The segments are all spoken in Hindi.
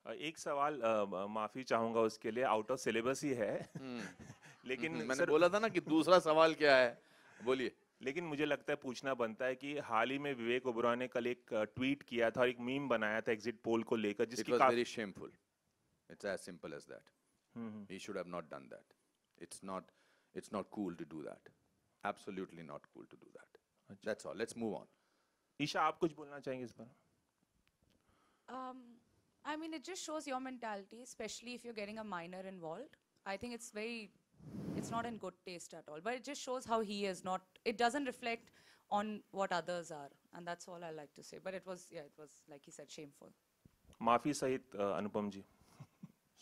एक सवाल माफी चाहूंगा उसके लिए, आउट ऑफ सिलेबस ही है। लेकिन मैंने सर, बोला था ना कि दूसरा सवाल क्या है, बोलिए। लेकिन मुझे लगता है पूछना बनता है कि हाल ही में विवेक ओबरॉय ने कल एक ट्वीट किया था और एक मीम बनाया था एग्जिट पोल को लेकर, इट जिसकी वाज वेरी काफी। Shameful, it's as simple as that, hmm. He should have not done that, it's not cool to do that, absolutely not cool to do that, अच्छा, that's all, let's move on. Isha आप कुछ बोलना चाहेंगे इस पर? Um, I mean, it just shows your mentality, especially if you're getting a minor involved. I think it's not in good taste at all. But it just shows how he is not, it doesn't reflect on what others are. And that's all I like to say. But it was, yeah, it was, like he said, shameful. माफी सहित अनुपम जी,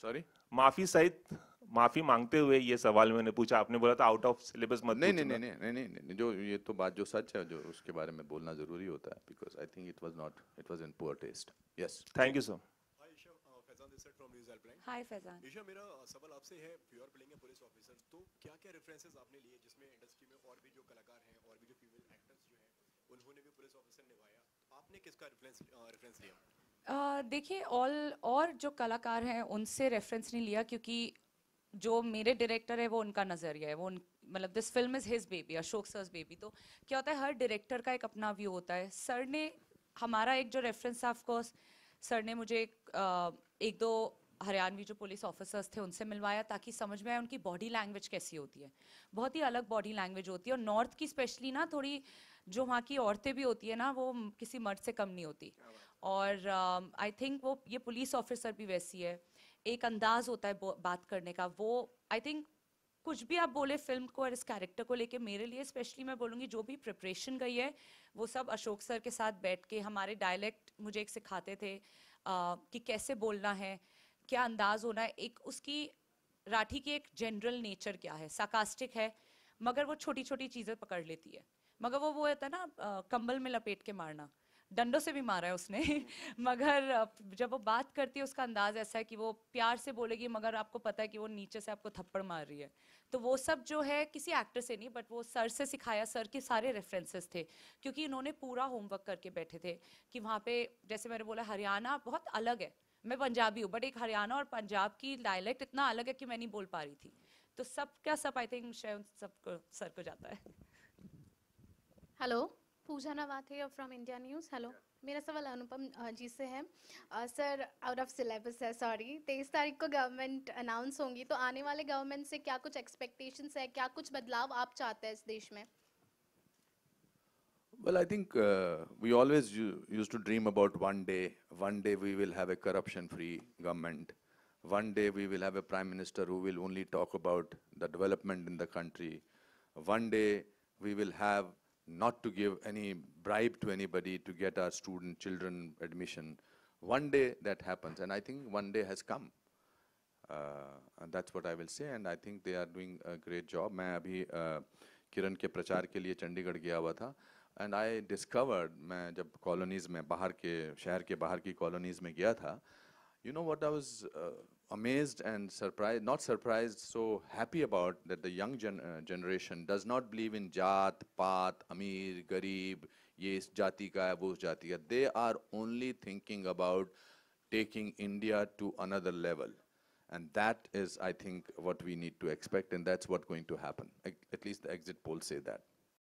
सॉरी, माफी सहित माफी मांगते हुए ये सवाल मैंने पूछा, आपने बोला था आउट ऑफ सिलेबस मत नहीं नहीं पूछना। नहीं नहीं नहीं नहीं, जो ये तो बात जो सच है, जो उसके बारे में बोलना जरूरी होता है, because I think it was in poor taste. Yes, thank you sir. Hi Isha, Faizan this side from news helpline. Hi, Faizan. Isha, मेरा सवाल आपसे है, you are playing a police officer, तो क्या क्या रेफरेंसेस आपने लिए जिसमें इंडस्ट्री में और भी जो कलाकार हैं और भी जो फीमेल एक्टर्स जो हैं उन्होंने भी पुलिस ऑफिसर निभाया, तो आपने किसका रेफरेंस लिया? देखिए, और जो कलाकार हैं उनसे रेफरेंस नहीं लिया, क्योंकि जो मेरे डायरेक्टर है वो उनका नज़रिया है, वो मतलब this film is his baby, Ashok sir's baby. तो क्या होता है, हर डायरेक्टर का एक अपना व्यू होता है। सर ने हमारा एक जो रेफरेंस था, ऑफ कोर्स सर ने मुझे एक दो हरियाणवी जो पुलिस ऑफिसर्स थे उनसे मिलवाया, ताकि समझ में आए उनकी बॉडी लैंग्वेज कैसी होती है। बहुत ही अलग बॉडी लैंग्वेज होती है, और नॉर्थ की स्पेशली ना, थोड़ी जो वहाँ की औरतें भी होती है ना, वो किसी मर्द से कम नहीं होती। और आई थिंक वो ये पुलिस ऑफिसर भी वैसी है, एक अंदाज होता है बात करने का। वो आई थिंक कुछ भी आप बोले फिल्म को और इस कैरेक्टर को लेके, मेरे लिए स्पेशली मैं बोलूँगी जो भी प्रिपरेशन गई है वो सब अशोक सर के साथ बैठ के, हमारे डायलेक्ट मुझे एक सिखाते थे कि कैसे बोलना है, क्या अंदाज होना है, एक उसकी राठी की एक जनरल नेचर क्या है, साकास्टिक है, मगर वो छोटी छोटी चीज़ें पकड़ लेती है। मगर वो होता है ना, कंबल में लपेट के मारना, डंडों से भी मारा है उसने। मगर जब वो बात करती है उसका अंदाज ऐसा है कि वो प्यार से बोलेगी, मगर आपको पता है कि वो नीचे से आपको थप्पड़ मार रही है। तो वो सब जो है किसी एक्टर से नहीं, बट वो सर से सिखाया, सर के सारे रेफरेंसेस थे, क्योंकि इन्होंने पूरा होमवर्क करके बैठे थे कि वहाँ पे, जैसे मैंने बोला, हरियाणा बहुत अलग है। मैं पंजाबी हूँ, बट एक हरियाणा और पंजाब की डायलेक्ट इतना अलग है कि मैं नहीं बोल पा रही थी। तो सब क्या सब आई थिंक सबको सर को जाता है। Hello, Pooja Navathe from India News. Hello, मेरा सवाल अनुपम जी से है। सर, आउट ऑफ सिलेबस है, सॉरी। 23 तारीख को गवर्नमेंट अनाउंस होंगी, तो आने वाले गवर्नमेंट से क्या कुछ एक्सपेक्टेशंस है, क्या कुछ बदलाव आप चाहते हैं इस देश में? well, I think we always used to dream about one day we will have a corruption-free government. One day we will have a prime minister who will only talk about the development in the country. One day we will have not to give any bribe to anybody to get our children admission. One day that happens, and I think one day has come. And that's what I will say, and I think they are doing a great job. मैं अभी किरण के प्रचार के लिए चंडीगढ़ गया हुआ था, and I discovered, मैं जब कॉलोनीज़ में बाहर के शहर के बाहर की कॉलोनीज़ में गया था, you know what I was amazed and surprised, not surprised, so happy about, that the young generation does not believe in जात पात, अमीर गरीब, ये इस जाति का है वो उस जाति का. They are only thinking about taking India to another level. And that is, I think, what we need to expect, and that's what's going to happen. At least the exit polls say that.